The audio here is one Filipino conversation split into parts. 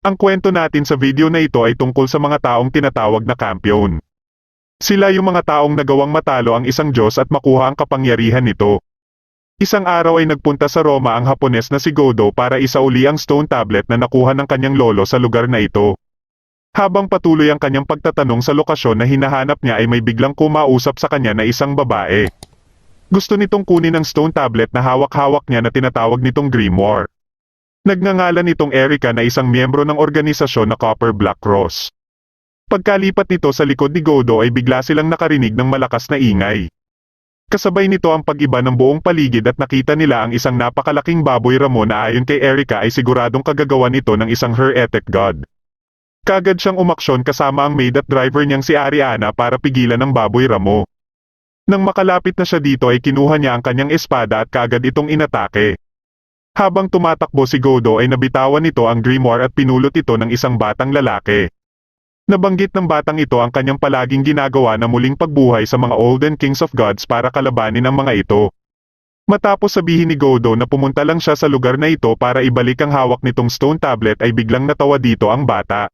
Ang kwento natin sa video na ito ay tungkol sa mga taong tinatawag na kampiyon. Sila yung mga taong nagawang matalo ang isang Diyos at makuha ang kapangyarihan nito. Isang araw ay nagpunta sa Roma ang Hapones na si Godo para isauli ang stone tablet na nakuha ng kanyang lolo sa lugar na ito. Habang patuloy ang kanyang pagtatanong sa lokasyon na hinahanap niya ay may biglang kumausap sa kanya na isang babae. Gusto nitong kunin ang stone tablet na hawak-hawak niya na tinatawag nitong Grimoire. Nagngangalan itong Erica na isang miyembro ng organisasyon na Copper Black Cross. Pagkalipat nito sa likod ni Godo ay bigla silang nakarinig ng malakas na ingay. Kasabay nito ang pag-iba ng buong paligid at nakita nila ang isang napakalaking baboy ramo na ayon kay Erica ay siguradong kagagawan ito ng isang heretic god. Kagad siyang umaksyon kasama ang maid at driver niyang si Ariana para pigilan ang baboy ramo. Nang makalapit na siya dito ay kinuha niya ang kanyang espada at kagad itong inatake. Habang tumatakbo si Godo ay nabitawan nito ang grimoire at pinulot ito ng isang batang lalaki. Nabanggit ng batang ito ang kanyang palaging ginagawa na muling pagbuhay sa mga olden kings of gods para kalabanin ang mga ito. Matapos sabihin ni Godo na pumunta lang siya sa lugar na ito para ibalik ang hawak nitong stone tablet ay biglang natawa dito ang bata.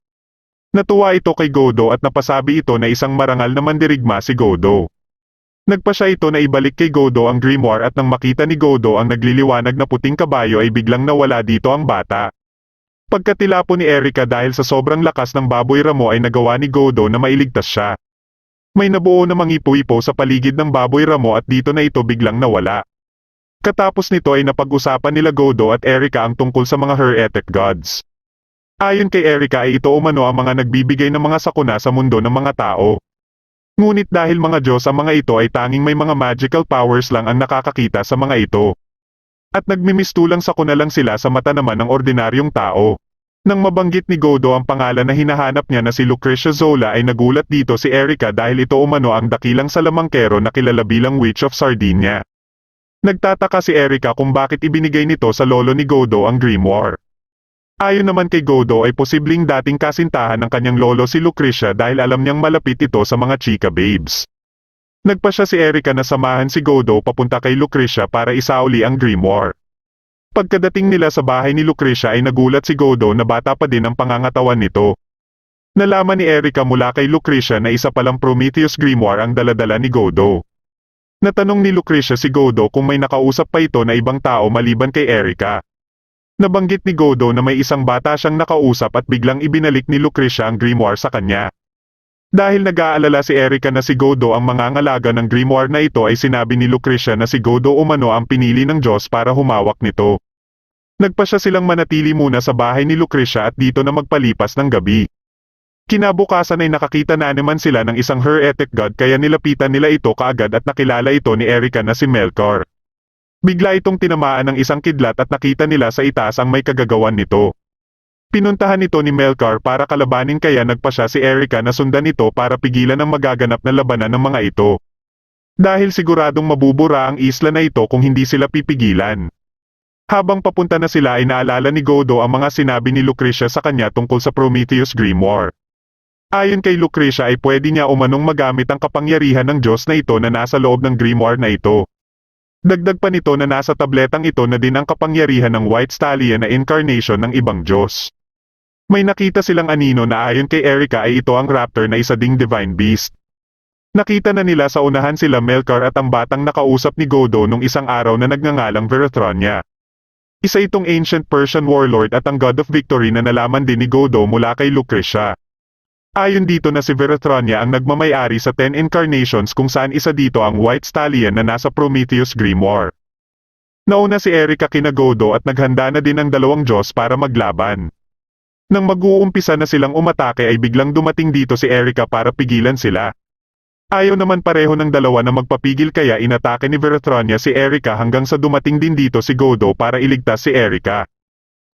Natuwa ito kay Godo at napasabi ito na isang marangal na mandirigma si Godo. Nagpa siya ito na ibalik kay Godo ang grimoire at nang makita ni Godo ang nagliliwanag na puting kabayo ay biglang nawala dito ang bata. Pagkatilapo ni Erica dahil sa sobrang lakas ng baboy ramo ay nagawa ni Godo na mailigtas siya. May nabuo na mangipo-ipo sa paligid ng baboy ramo at dito na ito biglang nawala. Katapos nito ay napag-usapan nila Godo at Erica ang tungkol sa mga heretic gods. Ayon kay Erica ay ito umano ang mga nagbibigay ng mga sakuna sa mundo ng mga tao. Ngunit dahil mga Diyos ang mga ito ay tanging may mga magical powers lang ang nakakakita sa mga ito. At nagmimistulang sakuna lang sila sa mata naman ng ordinaryong tao. Nang mabanggit ni Godo ang pangalan na hinahanap niya na si Lucrecia Zola ay nagulat dito si Erica dahil ito umano ang dakilang salamangkero na kilala bilang Witch of Sardinia. Nagtataka si Erica kung bakit ibinigay nito sa lolo ni Godo ang grimoire. Ayon naman kay Godo ay posibleng dating kasintahan ng kanyang lolo si Lucrecia dahil alam niyang malapit ito sa mga chika babes. Nagpa siya si Erica na samahan si Godo papunta kay Lucrecia para isauli ang grimoire. Pagkadating nila sa bahay ni Lucrecia ay nagulat si Godo na bata pa din ang pangangatawan nito. Nalaman ni Erica mula kay Lucrecia na isa palang Prometheus grimoire ang daladala ni Godo. Natanong ni Lucrecia si Godo kung may nakausap pa ito na ibang tao maliban kay Erica. Nabanggit ni Godo na may isang bata siyang nakausap at biglang ibinalik ni Lucrecia ang grimoire sa kanya. Dahil nag-aalala si Erica na si Godo ang mangangalaga ng grimoire na ito ay sinabi ni Lucrecia na si Godo umano ang pinili ng Diyos para humawak nito. Nagpa siya silang manatili muna sa bahay ni Lucrecia at dito na magpalipas ng gabi. Kinabukasan ay nakakita na naman sila ng isang heretic god kaya nilapitan nila ito kaagad at nakilala ito ni Erica na si Melkor. Bigla itong tinamaan ng isang kidlat at nakita nila sa itaas ang may kagagawan nito. Pinuntahan ito ni Melkor para kalabanin kaya nagpa siya si Erica na sundan ito para pigilan ang magaganap na labanan ng mga ito. Dahil siguradong mabubura ang isla na ito kung hindi sila pipigilan. Habang papunta na sila ay naalala ni Godo ang mga sinabi ni Lucrecia sa kanya tungkol sa Prometheus grimoire. Ayon kay Lucrecia ay pwede niya umanong magamit ang kapangyarihan ng Diyos na ito na nasa loob ng grimoire na ito. Dagdag pa nito na nasa tabletang ito na din ang kapangyarihan ng White Stallion na incarnation ng ibang Diyos. May nakita silang anino na ayon kay Erica ay ito ang raptor na isa ding divine beast. Nakita na nila sa unahan sila Melkor at ang batang nakausap ni Godo nung isang araw na nagngangalang Verathronia. Isa itong ancient Persian warlord at ang god of victory na nalaman din ni Godo mula kay Lucrecia. Ayon dito na si Verathronia ang nagmamayari sa 10 incarnations kung saan isa dito ang White Stallion na nasa Prometheus grimoire. Nauna si Erica kina Godo at naghanda na din ang dalawang Diyos para maglaban. Nang mag-uumpisa na silang umatake ay biglang dumating dito si Erica para pigilan sila. Ayaw naman pareho ng dalawa na magpapigil kaya inatake ni Verathronia si Erica hanggang sa dumating din dito si Godo para iligtas si Erica.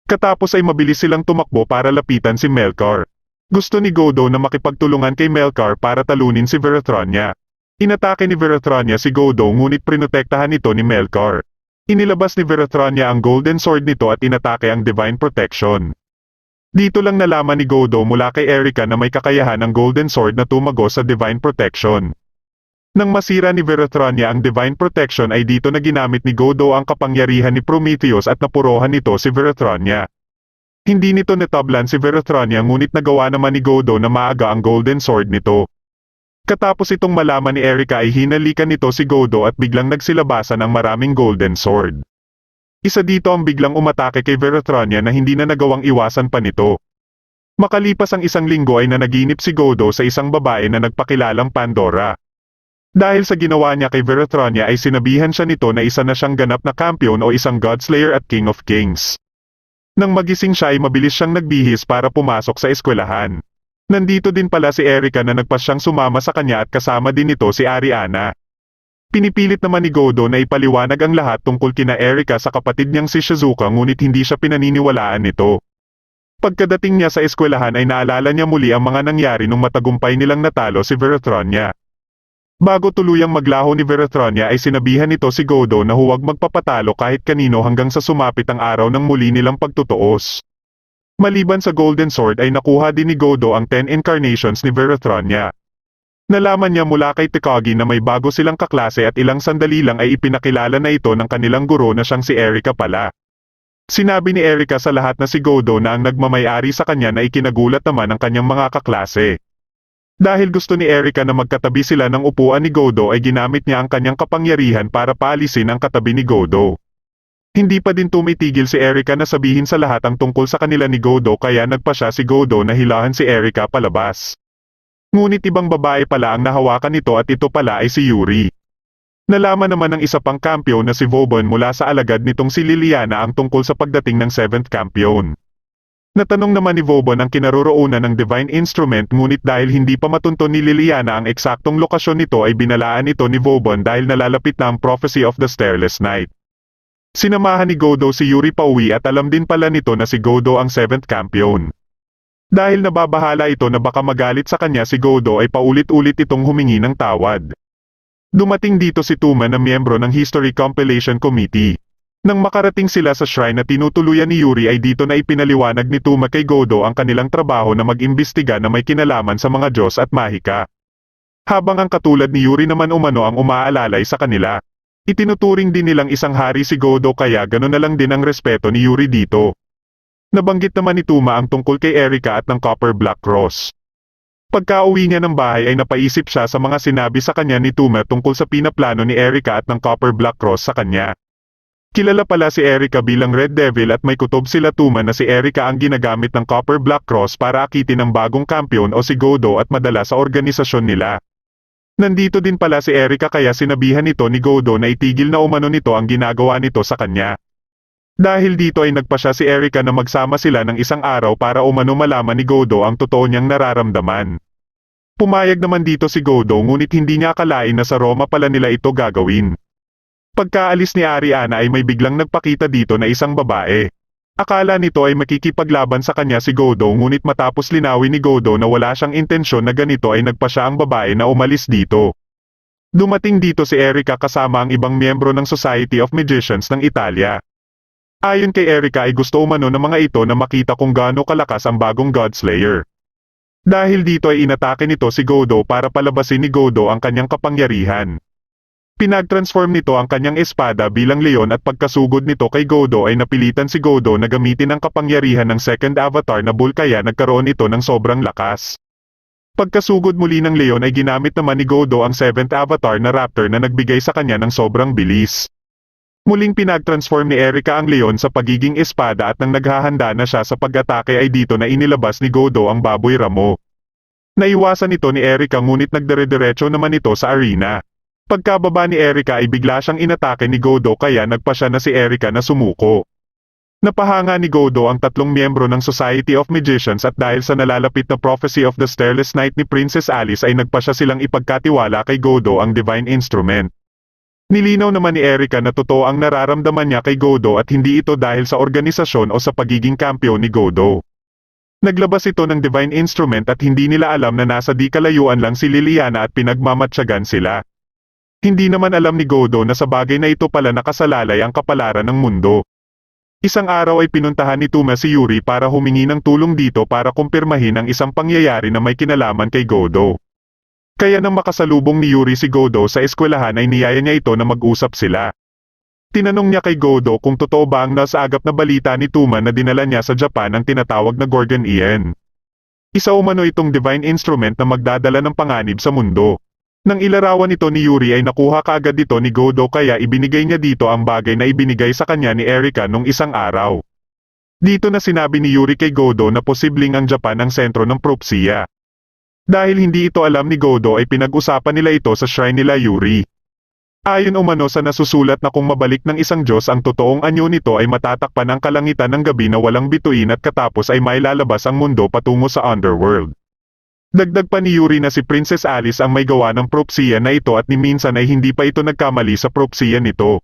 Katapos ay mabilis silang tumakbo para lapitan si Melkor. Gusto ni Godo na makipagtulungan kay Melkor para talunin si Verathronia. Inatake ni Verathronia si Godo ngunit prinotektahan ito ni Melkor. Inilabas ni Verathronia ang golden sword nito at inatake ang divine protection. Dito lang nalaman ni Godo mula kay Erica na may kakayahan ang golden sword na tumago sa divine protection. Nang masira ni Verathronia ang divine protection ay dito na ginamit ni Godo ang kapangyarihan ni Prometheus at napurohan nito si Verathronia. Hindi nito natablan si Veratronia ngunit nagawa naman ni Godo na maaga ang golden sword nito. Katapos itong malaman ni Erika ay hinalikan nito si Godo at biglang nagsilabasan ang maraming golden sword. Isa dito ang biglang umatake kay Veratronia na hindi na nagawang iwasan pa nito. Makalipas ang isang linggo ay nanaginip si Godo sa isang babae na nagpakilalang Pandora. Dahil sa ginawa niya kay Veratronia ay sinabihan siya nito na isa na siyang ganap na kampiyon o isang Godslayer at King of Kings. Nang magising siya ay mabilis siyang nagbihis para pumasok sa eskwelahan. Nandito din pala si Erika na nagpasyang sumama sa kanya at kasama din nito si Ariana. Pinipilit naman ni Godo na ipaliwanag ang lahat tungkol kina Erika sa kapatid niyang si Shizuka ngunit hindi siya pinaniniwalaan nito. Pagkadating niya sa eskwelahan ay naalala niya muli ang mga nangyari nung matagumpay nilang natalo si Veratronia. Bago tuluyang maglaho ni Veratronia ay sinabihan nito si Godo na huwag magpapatalo kahit kanino hanggang sa sumapit ang araw ng muli nilang pagtutuos. Maliban sa Golden Sword ay nakuha din ni Godo ang 10 incarnations ni Veratronia. Nalaman niya mula kay Tekagi na may bago silang kaklase at ilang sandali lang ay ipinakilala na ito ng kanilang guro na siyang si Erika pala. Sinabi ni Erika sa lahat na si Godo na ang nagmamayari sa kanya na ikinagulat naman ang kanyang mga kaklase. Dahil gusto ni Erika na magkatabi sila ng upuan ni Godo ay ginamit niya ang kanyang kapangyarihan para paalisin ang katabi ni Godo. Hindi pa din tumitigil si Erika na sabihin sa lahat ang tungkol sa kanila ni Godo kaya nagpa siya si Godo na hilahan si Erika palabas. Ngunit ibang babae pala ang nahawakan nito at ito pala ay si Yuri. Nalaman naman ng isa pang kampiyon na si Vauban mula sa alagad nitong si Liliana ang tungkol sa pagdating ng 7th kampiyon. Natanong naman ni Vauban ang kinaroroonan ng Divine Instrument ngunit dahil hindi pa matunto ni Liliana ang eksaktong lokasyon nito ay binalaan ito ni Vauban dahil nalalapit na ang Prophecy of the Starless Night. Sinamahan ni Godo si Yuri pauwi at alam din pala nito na si Godo ang 7th kampiyon. Dahil nababahala ito na baka magalit sa kanya si Godo ay paulit-ulit itong humingi ng tawad. Dumating dito si Tuma na miyembro ng History Compilation Committee. Nang makarating sila sa shrine na tinutuluyan ni Yuri ay dito na ipinaliwanag ni Tuma kay Godo ang kanilang trabaho na mag-imbestiga na may kinalaman sa mga Diyos at mahika. Habang ang katulad ni Yuri naman umano ang umaalalay sa kanila. Itinuturing din nilang isang hari si Godo kaya gano'n na lang din ang respeto ni Yuri dito. Nabanggit naman ni Tuma ang tungkol kay Erika at ng Copper Black Cross. Pagka-uwi niya ng bahay ay napaisip siya sa mga sinabi sa kanya ni Tuma tungkol sa pinaplano ni Erika at ng Copper Black Cross sa kanya. Kilala pala si Erika bilang Red Devil at may kutob sila Tuma na si Erika ang ginagamit ng Copper Black Cross para akitin ang bagong kampiyon o si Godo at madala sa organisasyon nila. Nandito din pala si Erika kaya sinabihan nito ni Godo na itigil na umano nito ang ginagawa nito sa kanya. Dahil dito ay nagpa siya si Erika na magsama sila ng isang araw para umano malaman ni Godo ang totoo niyang nararamdaman. Pumayag naman dito si Godo ngunit hindi niya akalain na sa Roma pala nila ito gagawin. Pagkaalis ni Ariana ay may biglang nagpakita dito na isang babae. Akala nito ay makikipaglaban sa kanya si Godo ngunit matapos linawin ni Godo na wala siyang intensyon na ganito ay nagpa siya ang babae na umalis dito. Dumating dito si Erika kasama ang ibang miyembro ng Society of Magicians ng Italia. Ayon kay Erika ay gusto umano ng mga ito na makita kung gaano kalakas ang bagong Godslayer. Dahil dito ay inatake nito si Godo para palabasin ni Godo ang kanyang kapangyarihan. Pinag-transform nito ang kanyang espada bilang leon at pagkasugod nito kay Godo ay napilitan si Godo na gamitin ang kapangyarihan ng second avatar na bull kaya nagkaroon ito ng sobrang lakas. Pagkasugod muli ng leon ay ginamit naman ni Godo ang 7th avatar na raptor na nagbigay sa kanya ng sobrang bilis. Muling pinag-transform ni Erika ang leon sa pagiging espada at nang naghahanda na siya sa pag-atake ay dito na inilabas ni Godo ang baboy ramo. Naiwasan ito ni Erika ngunit nagdire-diretso naman ito sa arena. Pagkababa ni Erika ay bigla siyang inatake ni Godo kaya nagpa siya na si Erika na sumuko. Napahanga ni Godo ang tatlong miyembro ng Society of Magicians at dahil sa nalalapit na Prophecy of the Starless Night ni Princess Alice ay nagpa siya silang ipagkatiwala kay Godo ang Divine Instrument. Nilinaw naman ni Erika na totoo ang nararamdaman niya kay Godo at hindi ito dahil sa organisasyon o sa pagiging kampiyon ni Godo. Naglabas ito ng Divine Instrument at hindi nila alam na nasa di kalayuan lang si Liliana at pinagmamatsyagan sila. Hindi naman alam ni Godo na sa bagay na ito pala nakasalalay ang kapalaran ng mundo. Isang araw ay pinuntahan ni Tuma si Yuri para humingi ng tulong dito para kumpirmahin ang isang pangyayari na may kinalaman kay Godo. Kaya nang makasalubong ni Yuri si Godo sa eskwelahan ay niyaya niya ito na mag-usap sila. Tinanong niya kay Godo kung totoo ba ang nasagap na balita ni Tuma na dinala niya sa Japan ang tinatawag na Gorgon Ian. Isa umano itong divine instrument na magdadala ng panganib sa mundo. Nang ilarawan ito ni Yuri ay nakuha kaagad dito ni Godo kaya ibinigay niya dito ang bagay na ibinigay sa kanya ni Erika nung isang araw. Dito na sinabi ni Yuri kay Godo na posibleng ang Japan ang sentro ng propsiya. Dahil hindi ito alam ni Godo ay pinag-usapan nila ito sa shrine nila Yuri. Ayon umano sa nasusulat na kung mabalik ng isang Diyos ang totoong anyo nito ay matatakpan ang kalangitan ng gabi na walang bituin at katapos ay mailalabas ang mundo patungo sa underworld. Dagdag pa ni Yuri na si Princess Alice ang may gawa ng propsiya na ito at ni minsan ay hindi pa ito nagkamali sa propsiya nito.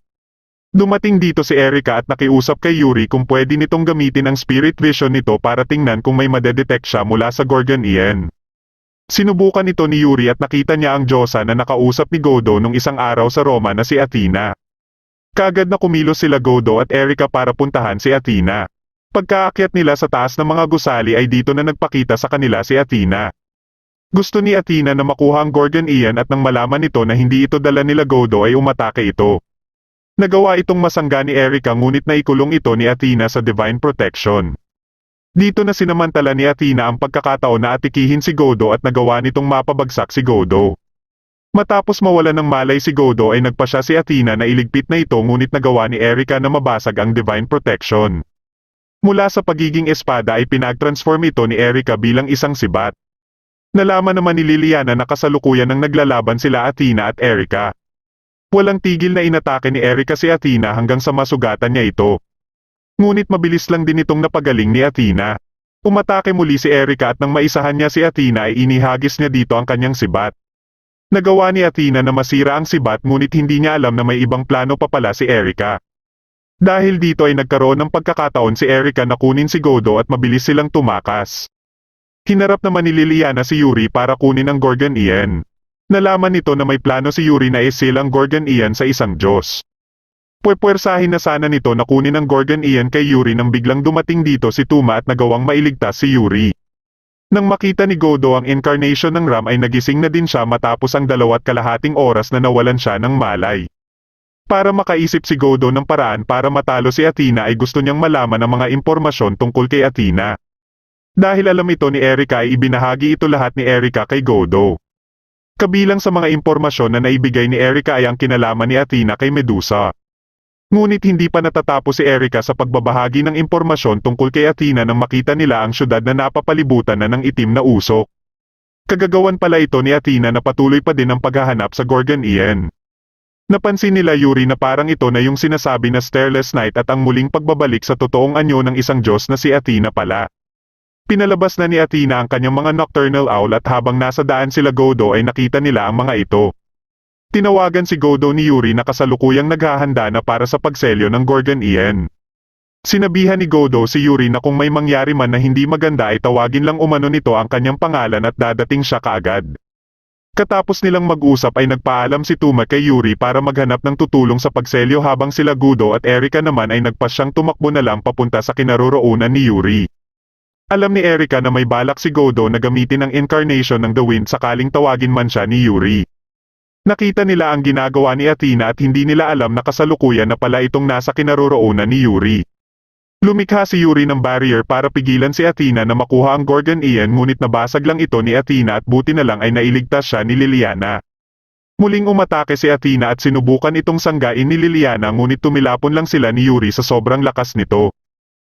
Dumating dito si Erika at nakiusap kay Yuri kung pwede nitong gamitin ang spirit vision nito para tingnan kung may madedetect siya mula sa Gorgon Ian. Sinubukan ito ni Yuri at nakita niya ang Diyosa na nakausap ni Godo nung isang araw sa Roma na si Athena. Kaagad na kumilos sila Godo at Erika para puntahan si Athena. Pagkaakyat nila sa taas ng mga gusali ay dito na nagpakita sa kanila si Athena. Gusto ni Athena na makuha ang Gorgon Ian at nang malaman nito na hindi ito dala nila Godo ay umatake ito. Nagawa itong masangga ni Erika ngunit naikulong ito ni Athena sa divine protection. Dito na sinamantala ni Athena ang pagkakataon na atikihin si Godo at nagawa nitong mapabagsak si Godo. Matapos mawala ng malay si Godo ay nagpasya si Athena na iligpit na ito ngunit nagawa ni Erika na mabasag ang divine protection. Mula sa pagiging espada ay pinag-transform ito ni Erika bilang isang sibat. Nalaman naman ni Liliana na kasalukuyan ng naglalaban sila Athena at Erika. Walang tigil na inatake ni Erika si Athena hanggang sa masugatan niya ito. Ngunit mabilis lang din itong napagaling ni Athena. Umatake muli si Erika at nang maisahan niya si Athena ay inihagis niya dito ang kanyang sibat. Nagawa ni Athena na masira ang sibat ngunit hindi niya alam na may ibang plano pa pala si Erika. Dahil dito ay nagkaroon ng pagkakataon si Erika na kunin si Godo at mabilis silang tumakas. Hinarap naman ni Liliana si Yuri para kunin ang Gorgon Ian. Nalaman nito na may plano si Yuri na isil ang Gorgon Ian sa isang Diyos. Puwersahin na sana nito na kunin ang Gorgon Ian kay Yuri nang biglang dumating dito si Tuma at nagawang mailigtas si Yuri. Nang makita ni Godo ang incarnation ng Ram ay nagising na din siya matapos ang 2.5 oras na nawalan siya ng malay. Para makaisip si Godo ng paraan para matalo si Athena ay gusto niyang malaman ang mga impormasyon tungkol kay Athena. Dahil alam ito ni Erika ay ibinahagi ito lahat ni Erika kay Godo. Kabilang sa mga impormasyon na naibigay ni Erika ay ang kinalaman ni Athena kay Medusa. Ngunit hindi pa natatapos si Erika sa pagbabahagi ng impormasyon tungkol kay Athena nang makita nila ang syudad na napapalibutan na ng itim na usok. Kagagawan pala ito ni Athena na patuloy pa din ang paghahanap sa Gorgon Ian. Napansin nila Yuri na parang ito na yung sinasabi na Starless Night at ang muling pagbabalik sa totoong anyo ng isang Diyos na si Athena pala. Pinalabas na ni Athena ang kanyang mga nocturnal owl at habang nasa daan sila Godo ay nakita nila ang mga ito. Tinawagan si Godo ni Yuri na kasalukuyang naghahanda na para sa pagselyo ng Gorgon Ian. Sinabihan ni Godo si Yuri na kung may mangyari man na hindi maganda ay tawagin lang umano nito ang kanyang pangalan at dadating siya kaagad. Katapos nilang mag-usap ay nagpaalam si Tuma kay Yuri para maghanap ng tutulong sa pagselyo habang sila Godo at Erika naman ay nagpasyang tumakbo na lang papunta sa kinaroroonan ni Yuri. Alam ni Erika na may balak si Godo na gamitin ang incarnation ng The Wind sakaling tawagin man siya ni Yuri. Nakita nila ang ginagawa ni Athena at hindi nila alam na kasalukuyan na pala itong nasa kinaroroonan ni Yuri. Lumikha si Yuri ng barrier para pigilan si Athena na makuha ang Gorgon Ian ngunit nabasag lang ito ni Athena at buti na lang ay nailigtas siya ni Liliana. Muling umatake si Athena at sinubukan itong sanggain ni Liliana ngunit tumilapon lang sila ni Yuri sa sobrang lakas nito.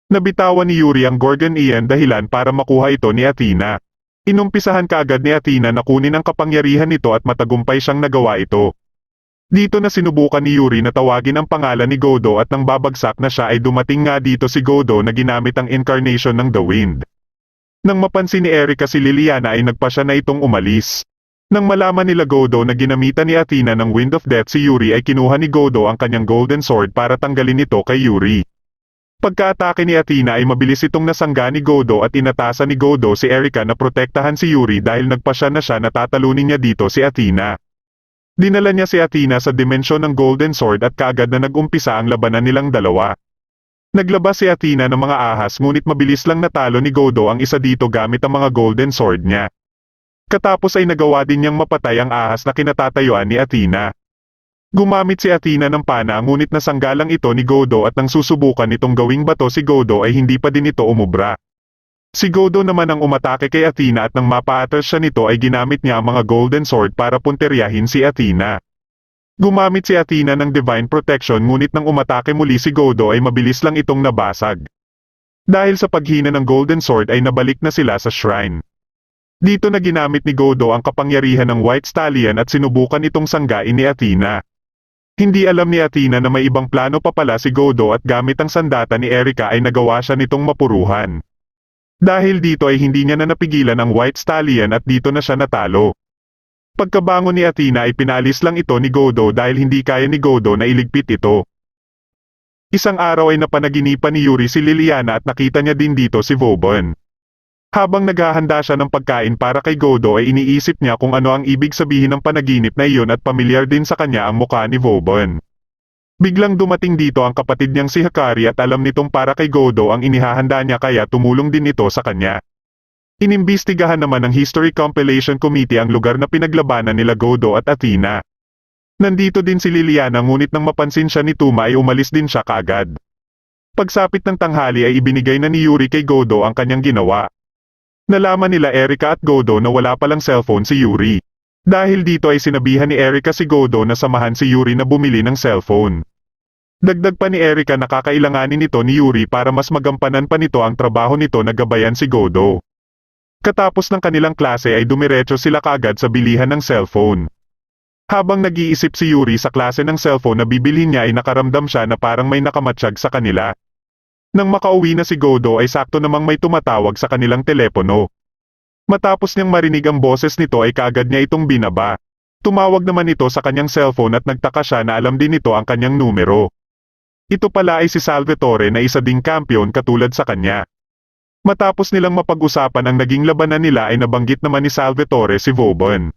Nabitawan ni Yuri ang Gorgon Ian dahilan para makuha ito ni Athena. Inumpisahan kaagad ni Athena na kunin ang kapangyarihan nito at matagumpay siyang nagawa ito. Dito na sinubukan ni Yuri na tawagin ang pangalan ni Godo at nang babagsak na siya ay dumating nga dito si Godo na ginamit ang incarnation ng The Wind. Nang mapansin ni Erika si Liliana ay nagpasya na itong umalis. Nang malaman nila Godo na ginamitan ni Athena ng Wind of Death si Yuri ay kinuha ni Godo ang kanyang golden sword para tanggalin ito kay Yuri. Pagka-atake ni Athena ay mabilis itong nasangga ni Godo at inatasan ni Godo si Erika na protektahan si Yuri dahil nagpasya na siya na tatalunin niya dito si Athena. Dinala niya si Athena sa dimensyon ng Golden Sword at kaagad na nag-umpisa ang labanan nilang dalawa. Naglabas si Athena ng mga ahas ngunit mabilis lang natalo ni Godo ang isa dito gamit ang mga Golden Sword niya. Katapos ay nagawa din niyang mapatay ang ahas na kinatatayuan ni Athena. Gumamit si Athena ng pana ngunit nasanggalang ito ni Godo at nang susubukan itong gawing bato si Godo ay hindi pa din ito umubra. Si Godo naman ang umatake kay Athena at nang mapa-atras siya nito ay ginamit niya ang mga golden sword para punteryahin si Athena. Gumamit si Athena ng divine protection ngunit nang umatake muli si Godo ay mabilis lang itong nabasag. Dahil sa paghina ng golden sword ay nabalik na sila sa shrine. Dito na ginamit ni Godo ang kapangyarihan ng White Stallion at sinubukan itong sanggain ni Athena. Hindi alam ni Athena na may ibang plano pa pala si Godo at gamit ang sandata ni Erika ay nagawa siya nitong mapuruhan. Dahil dito ay hindi niya na napigilan ang White Stallion at dito na siya natalo. Pagkabangon ni Athena ay pinalis lang ito ni Godo dahil hindi kaya ni Godo na iligpit ito. Isang araw ay napanaginipan ni Yuri si Liliana at nakita niya din dito si Vauban. Habang naghahanda siya ng pagkain para kay Godo ay iniisip niya kung ano ang ibig sabihin ng panaginip na iyon at pamilyar din sa kanya ang mukha ni Vauban. Biglang dumating dito ang kapatid niyang si Hakari at alam nitong para kay Godo ang inihahanda niya kaya tumulong din ito sa kanya. Inimbestigahan naman ng History Compilation Committee ang lugar na pinaglabanan nila Godo at Athena. Nandito din si Liliana ngunit nang mapansin siya ni Tuma ay umalis din siya kaagad. Pagsapit ng tanghali ay ibinigay na ni Yuri kay Godo ang kanyang ginawa. Nalaman nila Erika at Godo na wala palang cellphone si Yuri. Dahil dito ay sinabihan ni Erika si Godo na samahan si Yuri na bumili ng cellphone. Dagdag pa ni Erika na kakailanganin nito ni Yuri para mas magampanan pa nito ang trabaho nito na gabayan si Godo. Katapos ng kanilang klase ay dumiretso sila kaagad sa bilihan ng cellphone. Habang nag-iisip si Yuri sa klase ng cellphone na bibilhin niya ay nakaramdam siya na parang may nakamatsyag sa kanila. Nang makauwi na si Godo ay sakto namang may tumatawag sa kanilang telepono. Matapos niyang marinig ang boses nito ay kaagad niya itong binaba. Tumawag naman ito sa kanyang cellphone at nagtaka siya na alam din nito ang kanyang numero. Ito pala ay si Salvatore na isa ding kampiyon katulad sa kanya. Matapos nilang mapag-usapan ang naging labanan nila ay nabanggit naman ni Salvatore si Vauban.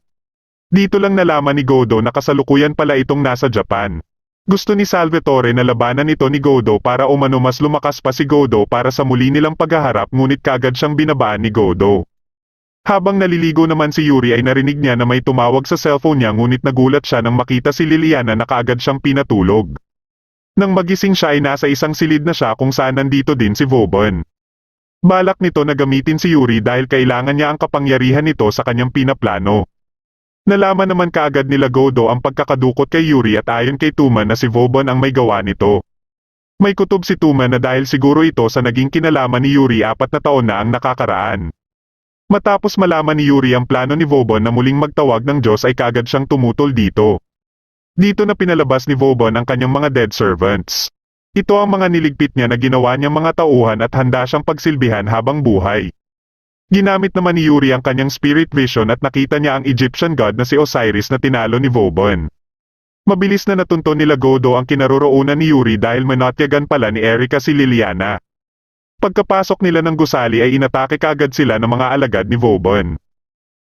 Dito lang nalaman ni Godo na kasalukuyan pala itong nasa Japan. Gusto ni Salvatore na labanan ito ni Godo para umano mas lumakas pa si Godo para sa muli nilang paghaharap ngunit kaagad siyang binabaan ni Godo. Habang naliligo naman si Yuri ay narinig niya na may tumawag sa cellphone niya ngunit nagulat siya nang makita si Liliana na kaagad siyang pinatulog. Nang magising siya ay nasa isang silid na siya kung saan nandito din si Vauban. Balak nito na gamitin si Yuri dahil kailangan niya ang kapangyarihan nito sa kanyang pinaplano. Nalaman naman kaagad nila Godo ang pagkakadukot kay Yuri at ayon kay Tuma na si Vauban ang may gawa nito. May kutob si Tuma na dahil siguro ito sa naging kinalaman ni Yuri 4 na taon na ang nakakaraan. Matapos malaman ni Yuri ang plano ni Vauban na muling magtawag ng Diyos ay kaagad siyang tumutol dito. Dito na pinalabas ni Vauban ang kanyang mga dead servants. Ito ang mga niligpit niya na ginawa niyang mga tauhan at handa siyang pagsilbihan habang buhay. Ginamit naman ni Yuri ang kanyang spirit vision at nakita niya ang Egyptian god na si Osiris na tinalo ni Vauban. Mabilis na natunto nila Godo ang kinaroroonan ni Yuri dahil manatyagan pala ni Erika si Liliana. Pagkapasok nila ng gusali ay inatake kaagad sila ng mga alagad ni Vauban.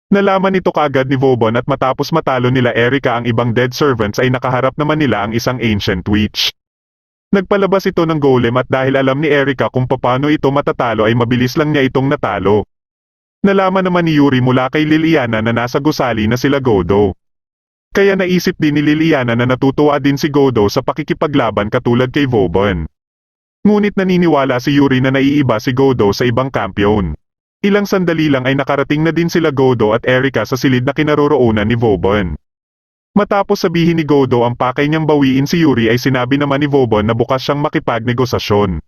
Nalaman ito kaagad ni Vauban at matapos matalo nila Erika ang ibang dead servants ay nakaharap naman nila ang isang ancient witch. Nagpalabas ito ng golem at dahil alam ni Erika kung paano ito matatalo ay mabilis lang niya itong natalo. Nalaman naman ni Yuri mula kay Liliana na nasa gusali na sila Godo. Kaya naisip din ni Liliana na natutuwa din si Godo sa pakikipaglaban katulad kay Vauban. Ngunit naniniwala si Yuri na naiiba si Godo sa ibang kampiyon. Ilang sandali lang ay nakarating na din sila Godo at Erika sa silid na kinaroroonan ni Vauban. Matapos sabihin ni Godo ang pakay niyang bawiin si Yuri ay sinabi naman ni Vauban na bukas siyang makipagnegosasyon.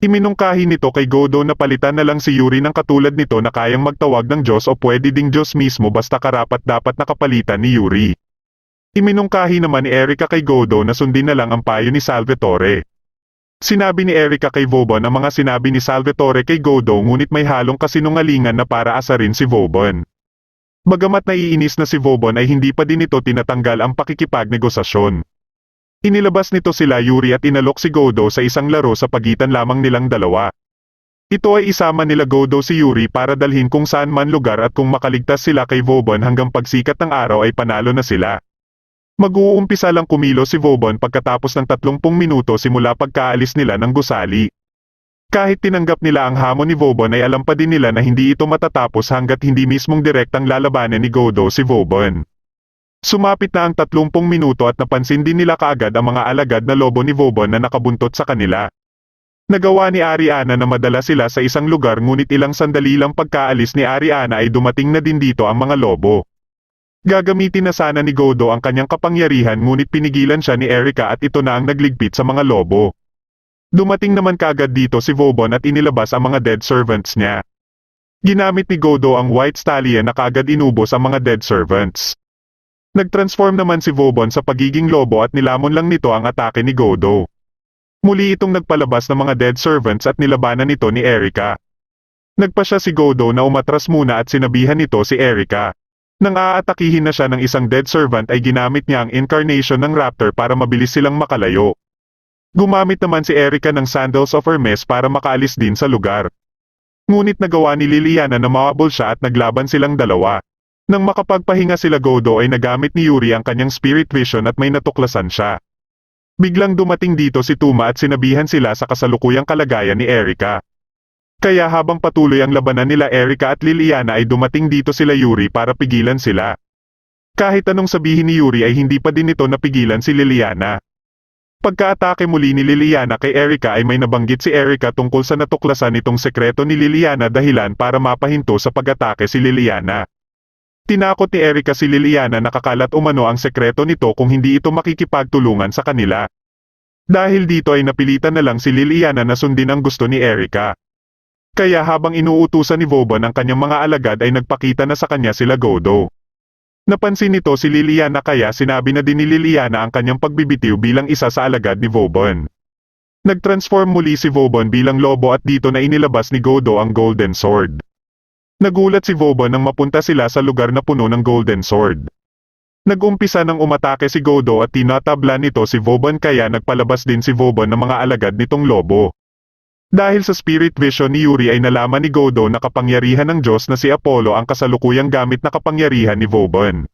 Iminungkahi nito kay Godo na palitan na lang si Yuri ng katulad nito na kayang magtawag ng Diyos o pwede ding Diyos mismo basta karapat-dapat nakapalitan ni Yuri. Iminungkahi naman ni Erika kay Godo na sundin na lang ang payo ni Salvatore. Sinabi ni Erika kay Vauban ang mga sinabi ni Salvatore kay Godo ngunit may halong kasinungalingan na para asarin si Vauban. Bagamat naiinis na si Vauban ay hindi pa din ito tinatanggal ang pakikipagnegosasyon. Inilabas nito sila Yuri at inalok si Godo sa isang laro sa pagitan lamang nilang dalawa. Ito ay isama nila Godo si Yuri para dalhin kung saan man lugar at kung makaligtas sila kay Vauban hanggang pagsikat ng araw ay panalo na sila. Mag-uumpisa lang kumilos si Vauban pagkatapos ng 30 minuto simula pagkaalis nila ng gusali. Kahit tinanggap nila ang hamon ni Vauban ay alam pa din nila na hindi ito matatapos hanggat hindi mismong direktang lalabanan ni Godo si Vauban. Sumapit na ang 30 minuto at napansin din nila kaagad ang mga alagad na lobo ni Vauban na nakabuntot sa kanila. Nagawa ni Ariana na madala sila sa isang lugar ngunit ilang sandali lang pagkaalis ni Ariana ay dumating na din dito ang mga lobo. Gagamitin na sana ni Godo ang kanyang kapangyarihan ngunit pinigilan siya ni Erica at ito na ang nagligpit sa mga lobo. Dumating naman kaagad dito si Vauban at inilabas ang mga dead servants niya. Ginamit ni Godo ang White Stallion na kaagad inubos ang mga dead servants. Nagtransform naman si Vauban sa pagiging lobo at nilamon lang nito ang atake ni Godo. Muli itong nagpalabas ng mga dead servants at nilabanan nito ni Erica. Nagpa siya si Godo na umatras muna at sinabihan nito si Erica. Nang aatakihin na siya ng isang dead servant ay ginamit niya ang incarnation ng raptor para mabilis silang makalayo. Gumamit naman si Erica ng Sandals of Hermes para makaalis din sa lugar. Ngunit nagawa ni Liliana na mawabol siya at naglaban silang dalawa. Nang makapagpahinga sila Godo ay nagamit ni Yuri ang kanyang spirit vision at may natuklasan siya. Biglang dumating dito si Tuma at sinabihan sila sa kasalukuyang kalagayan ni Erica. Kaya habang patuloy ang labanan nila Erica at Liliana ay dumating dito sila Yuri para pigilan sila. Kahit anong sabihin ni Yuri ay hindi pa din ito napigilan si Liliana. Pagka-atake muli ni Liliana kay Erica ay may nabanggit si Erica tungkol sa natuklasan nitong sekreto ni Liliana dahilan para mapahinto sa pag-atake si Liliana. Tinakot ni Erica si Liliana na kakalat umano ang sekreto nito kung hindi ito makikipagtulungan sa kanila. Dahil dito ay napilitan na lang si Liliana na sundin ang gusto ni Erica. Kaya habang inuutusan ni Vauban ang kanyang mga alagad ay nagpakita na sa kanya sila Godo. Napansin nito si Liliana kaya sinabi na din ni Liliana ang kanyang pagbibitiw bilang isa sa alagad ni Vauban. Nagtransform muli si Vauban bilang lobo at dito na inilabas ni Godo ang Golden Sword. Nagulat si Vauban nang mapunta sila sa lugar na puno ng Golden Sword. Nag-umpisa nang umatake si Godo at tinatabla nito si Vauban kaya nagpalabas din si Vauban ng mga alagad nitong lobo. Dahil sa spirit vision ni Yuri ay nalaman ni Godo na kapangyarihan ng Diyos na si Apollo ang kasalukuyang gamit na kapangyarihan ni Vauban.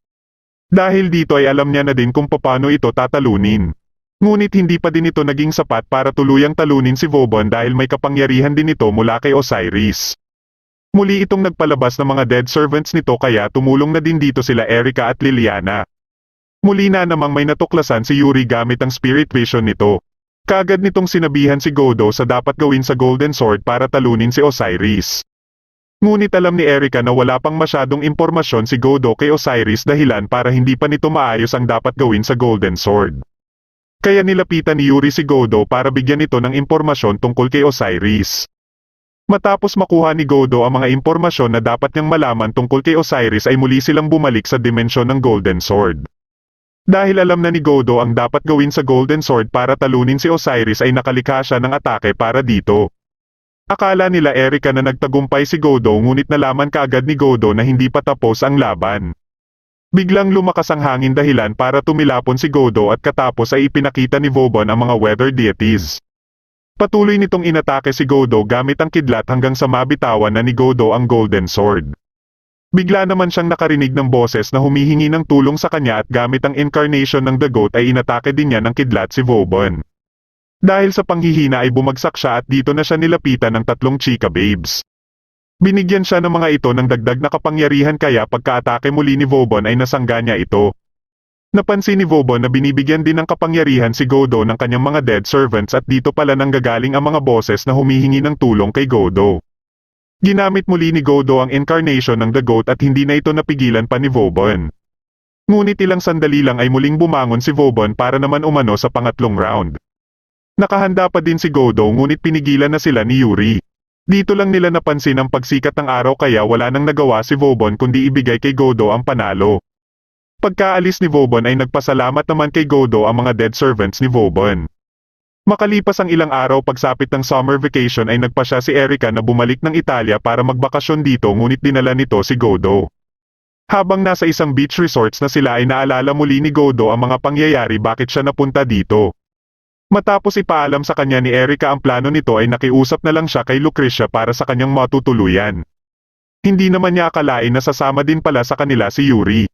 Dahil dito ay alam niya na din kung paano ito tatalunin. Ngunit hindi pa din ito naging sapat para tuluyang talunin si Vauban dahil may kapangyarihan din ito mula kay Osiris. Muli itong nagpalabas ng mga dead servants nito kaya tumulong na din dito sila Erica at Liliana. Muli na namang may natuklasan si Yuri gamit ang spirit vision nito. Kaagad nitong sinabihan si Godo sa dapat gawin sa Golden Sword para talunin si Osiris. Ngunit alam ni Erica na wala pang masyadong impormasyon si Godo kay Osiris dahilan para hindi pa nito maayos ang dapat gawin sa Golden Sword. Kaya nilapitan ni Yuri si Godo para bigyan ito ng impormasyon tungkol kay Osiris. Matapos makuha ni Godo ang mga impormasyon na dapat niyang malaman tungkol kay Osiris ay muli silang bumalik sa dimensyon ng Golden Sword. Dahil alam na ni Godo ang dapat gawin sa Golden Sword para talunin si Osiris ay nakalikha siya ng atake para dito. Akala nila Erica na nagtagumpay si Godo ngunit nalaman kaagad ni Godo na hindi pa tapos ang laban. Biglang lumakas ang hangin dahilan para tumilapon si Godo at katapos ay ipinakita ni Vauban ang mga weather deities. Patuloy nitong inatake si Godo gamit ang kidlat hanggang sa mabitawan na ni Godo ang Golden Sword. Bigla naman siyang nakarinig ng boses na humihingi ng tulong sa kanya at gamit ang incarnation ng The Goat ay inatake din niya ng kidlat si Vauban. Dahil sa panghihina ay bumagsak siya at dito na siya nilapitan ng 3 Chika Babes. Binigyan siya ng mga ito ng dagdag na kapangyarihan kaya pagka-atake muli ni Vauban ay nasangga niya ito. Napansin ni Vauban na binibigyan din ng kapangyarihan si Godo ng kanyang mga dead servants at dito pala nanggagaling ang mga boses na humihingi ng tulong kay Godo. Ginamit muli ni Godo ang incarnation ng The Goat at hindi na ito napigilan pa ni Vauban. Ngunit ilang sandali lang ay muling bumangon si Vauban para naman umano sa pangatlong round. Nakahanda pa din si Godo ngunit pinigilan na sila ni Yuri. Dito lang nila napansin ang pagsikat ng araw kaya wala nang nagawa si Vauban kundi ibigay kay Godo ang panalo. Pagkaalis ni Vauban ay nagpasalamat naman kay Godo ang mga dead servants ni Vauban. Makalipas ang ilang araw pagsapit ng summer vacation ay nagpa siya si Erica na bumalik ng Italia para magbakasyon dito ngunit dinala nito si Godo. Habang nasa isang beach resorts na sila ay naalala muli ni Godo ang mga pangyayari bakit siya napunta dito. Matapos ipaalam sa kanya ni Erica ang plano nito ay nakiusap na lang siya kay Lucrecia para sa kanyang matutuluyan. Hindi naman niya akalain na sasama din pala sa kanila si Yuri.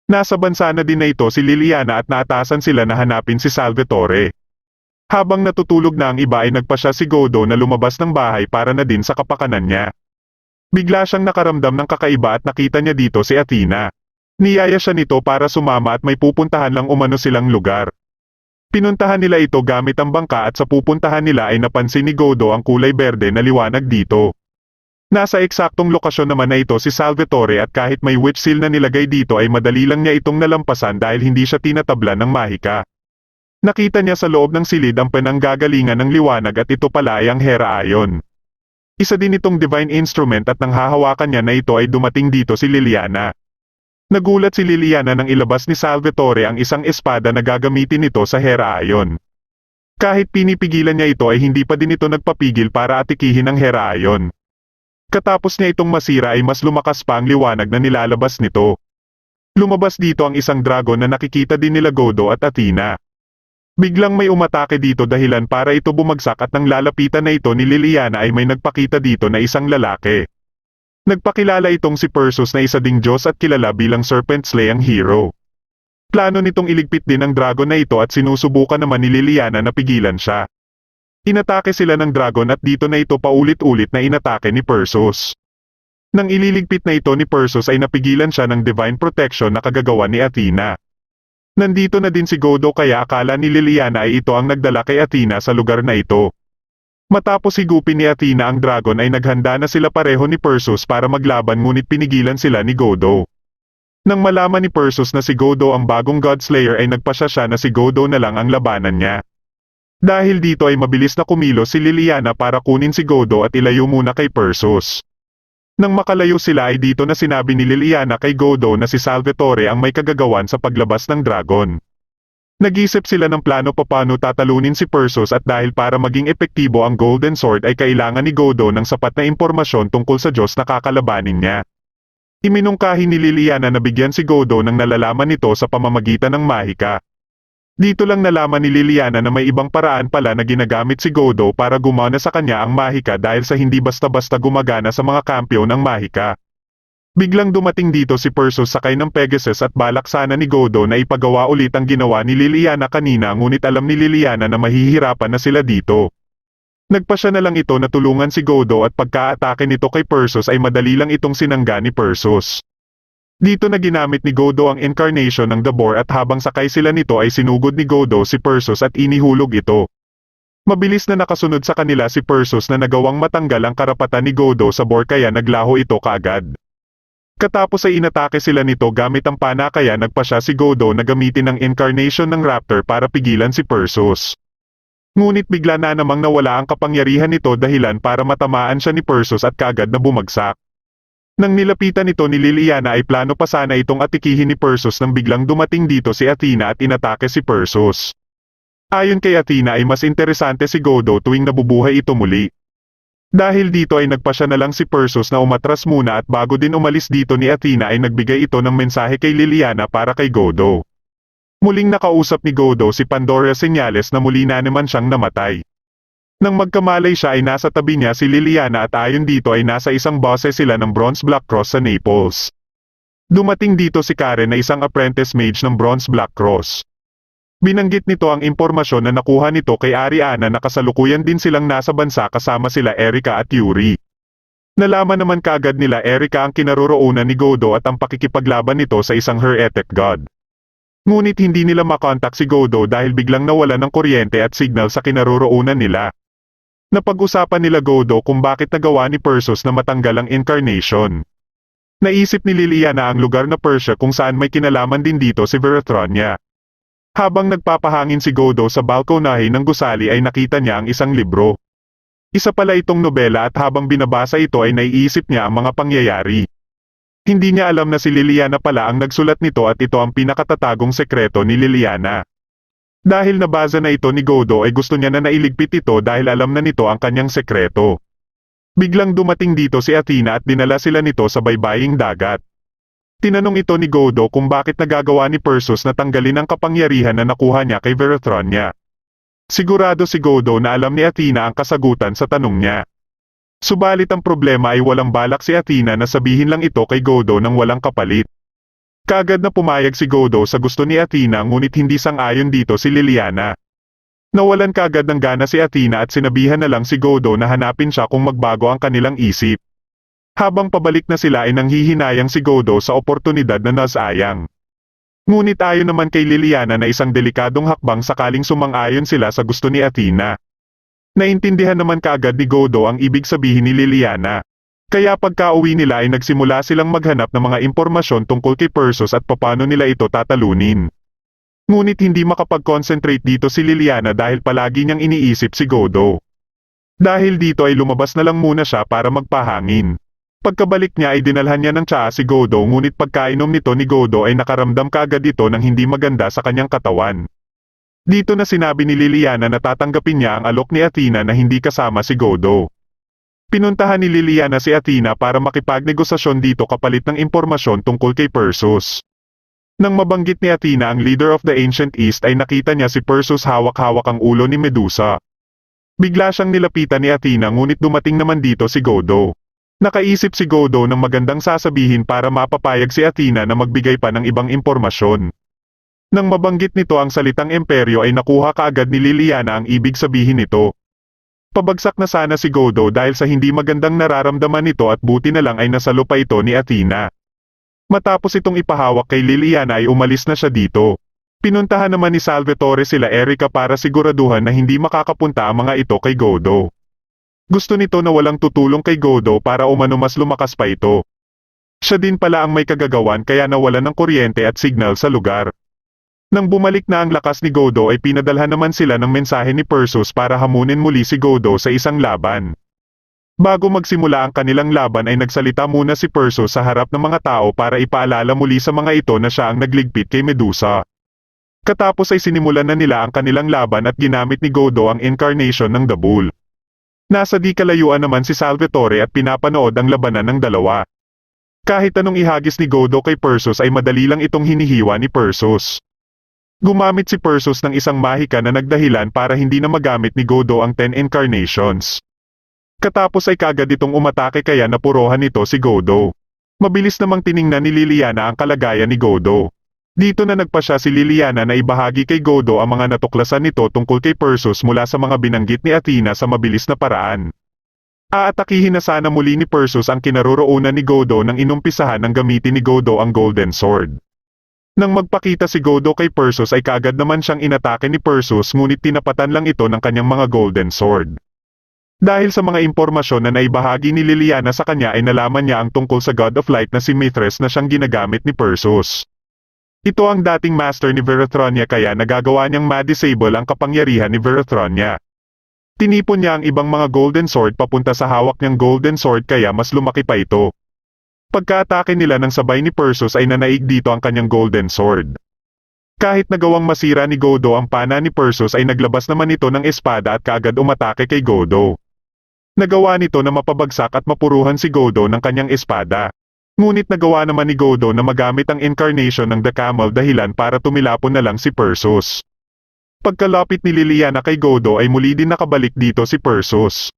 Nasa bansa na din na ito si Liliana at naatasan sila na hanapin si Salvatore. Habang natutulog na ang iba ay nagpa siya si Godo na lumabas ng bahay para na din sa kapakanan niya. Bigla siyang nakaramdam ng kakaiba at nakita niya dito si Athena. Niyaya siya nito para sumama at may pupuntahan lang umano silang lugar. Pinuntahan nila ito gamit ang bangka at sa pupuntahan nila ay napansin ni Godo ang kulay berde na liwanag dito. Nasa eksaktong lokasyon naman na ito si Salvatore at kahit may witch seal na nilagay dito ay madali lang niya itong nalampasan dahil hindi siya tinatablan ng mahika. Nakita niya sa loob ng silid ang penanggagalingan ng liwanag at ito pala ay ang Hera Ion. Isa din itong divine instrument at nang hahawakan niya na ito ay dumating dito si Liliana. Nagulat si Liliana nang ilabas ni Salvatore ang isang espada na gagamitin nito sa Hera Ion. Kahit pinipigilan niya ito ay hindi pa din ito nagpapigil para atikihin ang Hera Ion. Katapos niya itong masira ay mas lumakas pa ang liwanag na nilalabas nito. Lumabas dito ang isang dragon na nakikita din nila Godo at Athena. Biglang may umatake dito dahilan para ito bumagsak at nang lalapitan na ito ni Liliana ay may nagpakita dito na isang lalaki. Nagpakilala itong si Perseus na isa ding Diyos at kilala bilang Serpent Slaying Hero. Plano nitong iligpit din ang dragon na ito at sinusubukan naman ni Liliana na pigilan siya. Inatake sila ng dragon at dito na ito paulit-ulit na inatake ni Perseus. Nang ililigpit na ito ni Perseus ay napigilan siya ng divine protection na kagagawa ni Athena. Nandito na din si Godo kaya akala ni Liliana ay ito ang nagdala kay Athena sa lugar na ito. Matapos higupin ni Athena ang dragon ay naghanda na sila pareho ni Perseus para maglaban ngunit pinigilan sila ni Godo. Nang malaman ni Perseus na si Godo ang bagong Godslayer ay nagpasya siya na si Godo na lang ang labanan niya. Dahil dito ay mabilis na kumilos si Liliana para kunin si Godo at ilayo muna kay Perseus. Nang makalayo sila ay dito na sinabi ni Liliana kay Godo na si Salvatore ang may kagagawan sa paglabas ng dragon. Nag-isip sila ng plano paano tatalunin si Perseus at dahil para maging epektibo ang Golden Sword ay kailangan ni Godo ng sapat na impormasyon tungkol sa Diyos na kakalabanin niya. Iminungkahi ni Liliana na bigyan si Godo ng nalalaman nito sa pamamagitan ng mahika. Dito lang nalaman ni Liliana na may ibang paraan pala na ginagamit si Godo para gumana sa kanya ang mahika dahil sa hindi basta-basta gumagana sa mga kampiyon ng mahika. Biglang dumating dito si Perseus sakay ng Pegasus at balak sana ni Godo na ipagawa ulit ang ginawa ni Liliana kanina ngunit alam ni Liliana na mahihirapan na sila dito. Nagpasya na lang ito na tulungan si Godo at pagka-atake nito kay Perseus ay madali lang itong sinangga ni Perseus. Dito na ginamit ni Godo ang incarnation ng The Boar at habang sakay sila nito ay sinugod ni Godo si Perseus at inihulog ito. Mabilis na nakasunod sa kanila si Perseus na nagawang matanggal ang karapatan ni Godo sa boar kaya naglaho ito kaagad. Katapos ay inatake sila nito gamit ang pana kaya nagpasya si Godo na gamitin ang incarnation ng raptor para pigilan si Perseus. Ngunit bigla na namang nawala ang kapangyarihan nito dahilan para matamaan siya ni Perseus at kaagad na bumagsak. Nang nilapitan ito ni Liliana ay plano pa sana itong atikihin ni Perseus nang biglang dumating dito si Athena at inatake si Perseus. Ayon kay Athena ay mas interesante si Godo tuwing nabubuhay ito muli. Dahil dito ay nagpasya na lang si Perseus na umatras muna at bago din umalis dito ni Athena ay nagbigay ito ng mensahe kay Liliana para kay Godo. Muling nakausap ni Godo si Pandora Señales na muli na naman siyang namatay. Nang magkamalay siya ay nasa tabi niya si Liliana at ayon dito ay nasa isang base sila ng Bronze Black Cross sa Naples. Dumating dito si Karen na isang apprentice mage ng Bronze Black Cross. Binanggit nito ang impormasyon na nakuha nito kay Ariana na kasalukuyan din silang nasa bansa kasama sila Erica at Yuri. Nalaman naman kaagad nila Erica ang kinaroroonan ni Godo at ang pakikipaglaban nito sa isang heretic god. Ngunit hindi nila makontak si Godo dahil biglang nawala ng kuryente at signal sa kinaroroonan nila. Napag-usapan nila Godo kung bakit nagawa ni Perseus na matanggal ang incarnation. Naisip ni Liliana ang lugar na Persia kung saan may kinalaman din dito si Veratronia. Habang nagpapahangin si Godo sa balkonahe ng gusali ay nakita niya ang isang libro. Isa pala itong nobela at habang binabasa ito ay naiisip niya ang mga pangyayari. Hindi niya alam na si Liliana pala ang nagsulat nito at ito ang pinakatatagong sekreto ni Liliana. Dahil nabasa na ito ni Godo ay gusto niya na nailigpit ito dahil alam na nito ang kanyang sekreto. Biglang dumating dito si Athena at dinala sila nito sa baybaying dagat. Tinanong ito ni Godo kung bakit nagagawa ni Perseus na tanggalin ang kapangyarihan na nakuha niya kay Veratronia. Sigurado si Godo na alam ni Athena ang kasagutan sa tanong niya. Subalit ang problema ay walang balak si Athena na sabihin lang ito kay Godo nang walang kapalit. Kaagad na pumayag si Godo sa gusto ni Athena ngunit hindi sang-ayon dito si Liliana. Nawalan kaagad ng gana si Athena at sinabihan na lang si Godo na hanapin siya kung magbago ang kanilang isip. Habang pabalik na sila ay nanghihinayang si Godo sa oportunidad na nasayang. Ngunit ayon naman kay Liliana na isang delikadong hakbang sakaling sumang-ayon sila sa gusto ni Athena. Naintindihan naman kaagad ni Godo ang ibig sabihin ni Liliana. Kaya pagka-uwi nila ay nagsimula silang maghanap ng mga impormasyon tungkol kay Perseus at paano nila ito tatalunin. Ngunit hindi makapag-concentrate dito si Liliana dahil palagi niyang iniisip si Godo. Dahil dito ay lumabas na lang muna siya para magpahangin. Pagkabalik niya ay dinalhan niya ng tsaa si Godo ngunit pagkainom nito ni Godo ay nakaramdam kaagad ito ng hindi maganda sa kanyang katawan. Dito na sinabi ni Liliana na tatanggapin niya ang alok ni Athena na hindi kasama si Godo. Pinuntahan ni Liliana si Athena para makipagnegosasyon dito kapalit ng impormasyon tungkol kay Perseus. Nang mabanggit ni Athena ang leader of the ancient east ay nakita niya si Perseus hawak-hawak ang ulo ni Medusa. Bigla siyang nilapitan ni Athena ngunit dumating naman dito si Godo. Nakaisip si Godo ng magandang sasabihin para mapapayag si Athena na magbigay pa ng ibang impormasyon. Nang mabanggit nito ang salitang imperyo ay nakuha kaagad ni Liliana ang ibig sabihin nito. Pabagsak na sana si Godo dahil sa hindi magandang nararamdaman nito at buti na lang ay nasalo pa ito ni Athena. Matapos itong ipahawak kay Liliana ay umalis na siya dito. Pinuntahan naman ni Salvatore sila Erica para siguraduhan na hindi makakapunta ang mga ito kay Godo. Gusto nito na walang tutulong kay Godo para umano mas lumakas pa ito. Siya din pala ang may kagagawan kaya nawalan ng kuryente at signal sa lugar. Nang bumalik na ang lakas ni Godo ay pinadalhan naman sila ng mensahe ni Perseus para hamunin muli si Godo sa isang laban. Bago magsimula ang kanilang laban ay nagsalita muna si Perseus sa harap ng mga tao para ipaalala muli sa mga ito na siya ang nagligpit kay Medusa. Katapos ay sinimulan na nila ang kanilang laban at ginamit ni Godo ang incarnation ng The Bull. Nasa di kalayuan naman si Salvatore at pinapanood ang labanan ng dalawa. Kahit anong ihagis ni Godo kay Perseus ay madali lang itong hinihiwa ni Perseus. Gumamit si Perseus ng isang mahika na nagdahilan para hindi na magamit ni Godo ang 10 incarnations. Katapos ay kagad itong umatake kaya napurohan nito si Godo. Mabilis namang tiningnan ni Liliana ang kalagayan ni Godo. Dito na nagpasya si Liliana na ibahagi kay Godo ang mga natuklasan nito tungkol kay Perseus mula sa mga binanggit ni Athena sa mabilis na paraan. Aatakihin na sana muli ni Perseus ang kinaroroonan ni Godo nang inumpisahan ng gamitin ni Godo ang Golden Sword. Nang magpakita si Godo kay Perseus ay kaagad naman siyang inatake ni Perseus ngunit tinapatan lang ito ng kanyang mga Golden Sword. Dahil sa mga impormasyon na naibahagi ni Liliana sa kanya ay nalaman niya ang tungkol sa God of Light na si Mithras na siyang ginagamit ni Perseus. Ito ang dating master ni Verathronia kaya nagagawa niyang ma-disable ang kapangyarihan ni Verathronia. Tinipon niya ang ibang mga Golden Sword papunta sa hawak niyang Golden Sword kaya mas lumaki pa ito. Pagka-atake nila ng sabay ni Perseus ay nanaig dito ang kanyang Golden Sword. Kahit nagawang masira ni Godo ang pana ni Perseus ay naglabas naman ito ng espada at kaagad umatake kay Godo. Nagawa nito na mapabagsak at mapuruhan si Godo ng kanyang espada. Ngunit nagawa naman ni Godo na magamit ang incarnation ng The Camel dahilan para tumilapon na lang si Perseus. Pagkalapit ni Liliana kay Godo ay muli din nakabalik dito si Perseus.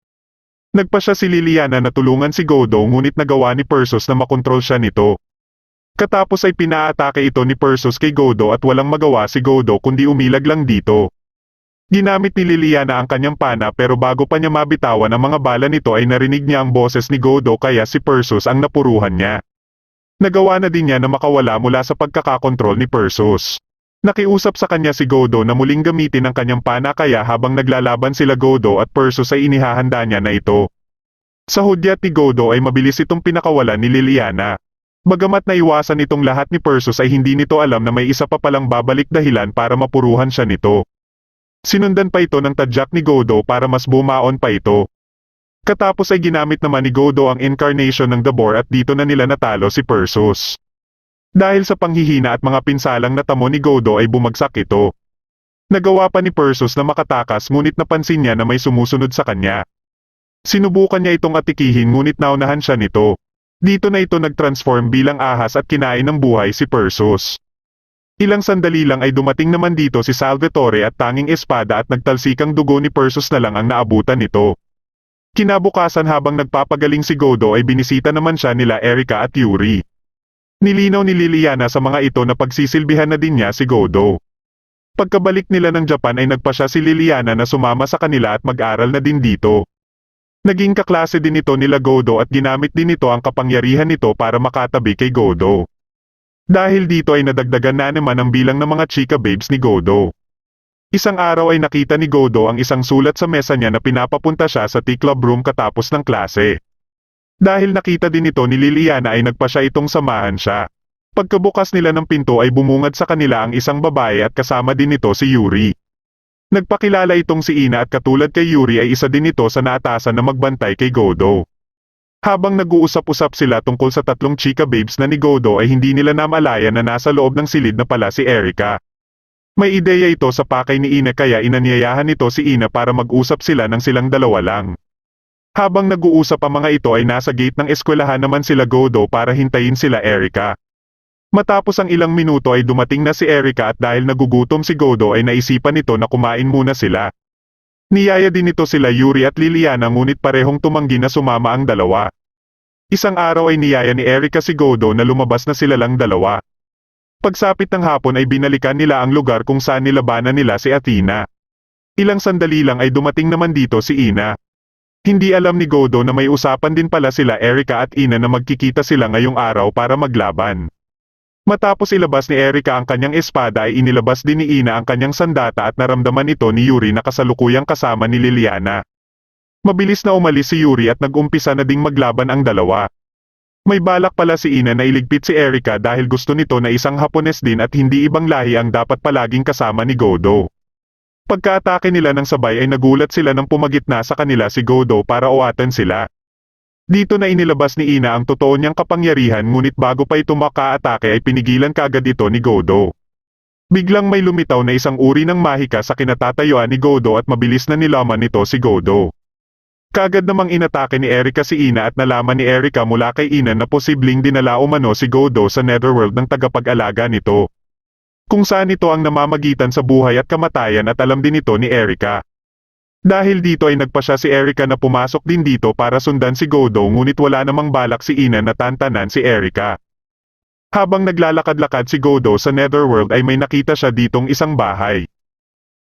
Nagpasya si Liliana na tulungan si Godo ngunit nagawa ni Perseus na makontrol siya nito. Katapos ay pinaatake ito ni Perseus kay Godo at walang magawa si Godo kundi umilag lang dito. Ginamit ni Liliana ang kanyang pana pero bago pa niya mabitawan ang mga bala nito ay narinig niya ang boses ni Godo kaya si Perseus ang napuruhan niya. Nagawa na din niya na makawala mula sa pagkakakontrol ni Perseus. Nakiusap sa kanya si Godo na muling gamitin ang kanyang pana kaya habang naglalaban sila Godo at Perseus ay inihahanda niya na ito. Sa hudyat ni Godo ay mabilis itong pinakawalan ni Liliana. Bagamat naiwasan itong lahat ni Perseus ay hindi nito alam na may isa pa palang babalik dahilan para mapuruhan siya nito. Sinundan pa ito ng tadyak ni Godo para mas bumaon pa ito. Katapos ay ginamit naman ni Godo ang incarnation ng The Boar at dito na nila natalo si Perseus. Dahil sa panghihina at mga pinsalang natamo ni Godo ay bumagsak ito. Nagawa pa ni Perseus na makatakas ngunit napansin niya na may sumusunod sa kanya. Sinubukan niya itong atikihin ngunit naunahan siya nito. Dito na ito nag-transform bilang ahas at kinain ng buhay si Perseus. Ilang sandali lang ay dumating naman dito si Salvatore at tanging espada at nagtalsikang dugo ni Perseus na lang ang naabutan nito. Kinabukasan habang nagpapagaling si Godo ay binisita naman siya nila Erica at Yuri. Nilinaw ni Liliana sa mga ito na pagsisilbihan na din niya si Godo. Pagkabalik nila ng Japan ay nagpasya si Liliana na sumama sa kanila at mag-aral na din dito. Naging kaklase din ito nila Godo at ginamit din nito ang kapangyarihan nito para makatabi kay Godo. Dahil dito ay nadagdagan na naman ang bilang ng mga chika babes ni Godo. Isang araw ay nakita ni Godo ang isang sulat sa mesa niya na pinapapunta siya sa tea club room katapos ng klase. Dahil nakita din ito ni Liliana ay nagpa siya itong samahan siya. Pagkabukas nila ng pinto ay bumungad sa kanila ang isang babae at kasama din nito si Yuri. Nagpakilala itong si Ina at katulad kay Yuri ay isa din ito sa naatasan na magbantay kay Godo. Habang nag-uusap-usap sila tungkol sa tatlong chika babes na ni Godo ay hindi nila namalayan na nasa loob ng silid na pala si Erika. May ideya ito sa pakay ni Ina kaya inanyayahan nito si Ina para mag-usap sila ng silang dalawa lang. Habang nag-uusap ang mga ito ay nasa gate ng eskwelahan naman sila Godo para hintayin sila Erika. Matapos ang ilang minuto ay dumating na si Erika at dahil nagugutom si Godo ay naisipan nito na kumain muna sila. Niyaya din nito sila Yuri at Liliana ngunit parehong tumanggi na sumama ang dalawa. Isang araw ay niyaya ni Erika si Godo na lumabas na sila lang dalawa. Pagsapit ng hapon ay binalikan nila ang lugar kung saan nilabanan nila si Athena. Ilang sandali lang ay dumating naman dito si Ina. Hindi alam ni Godo na may usapan din pala sila Erika at Ina na magkikita sila ngayong araw para maglaban. Matapos ilabas ni Erika ang kanyang espada ay inilabas din ni Ina ang kanyang sandata at naramdaman ito ni Yuri na kasalukuyang kasama ni Liliana. Mabilis na umalis si Yuri at nag-umpisa na ding maglaban ang dalawa. May balak pala si Ina na iligpit si Erika dahil gusto nito na isang Hapones din at hindi ibang lahi ang dapat palaging kasama ni Godo. Pagka-atake nila ng sabay ay nagulat sila nang pumagitna sa kanila si Godo para uwatan sila. Dito na inilabas ni Ina ang totoo niyang kapangyarihan ngunit bago pa ito maka-atake ay pinigilan kaagad ito ni Godo. Biglang may lumitaw na isang uri ng mahika sa kinatatayuan ni Godo at mabilis na nilaman nito si Godo. Kaagad namang inatake ni Erika si Ina at nalaman ni Erika mula kay Ina na posibleng dinala umano si Godo sa netherworld ng tagapag-alaga nito. Kung saan ito ang namamagitan sa buhay at kamatayan at alam din ito ni Erika. Dahil dito ay nagpa siya si Erika na pumasok din dito para sundan si Godo ngunit wala namang balak si Ina na tantanan si Erika. Habang naglalakad-lakad si Godo sa netherworld ay may nakita siya ditong isang bahay.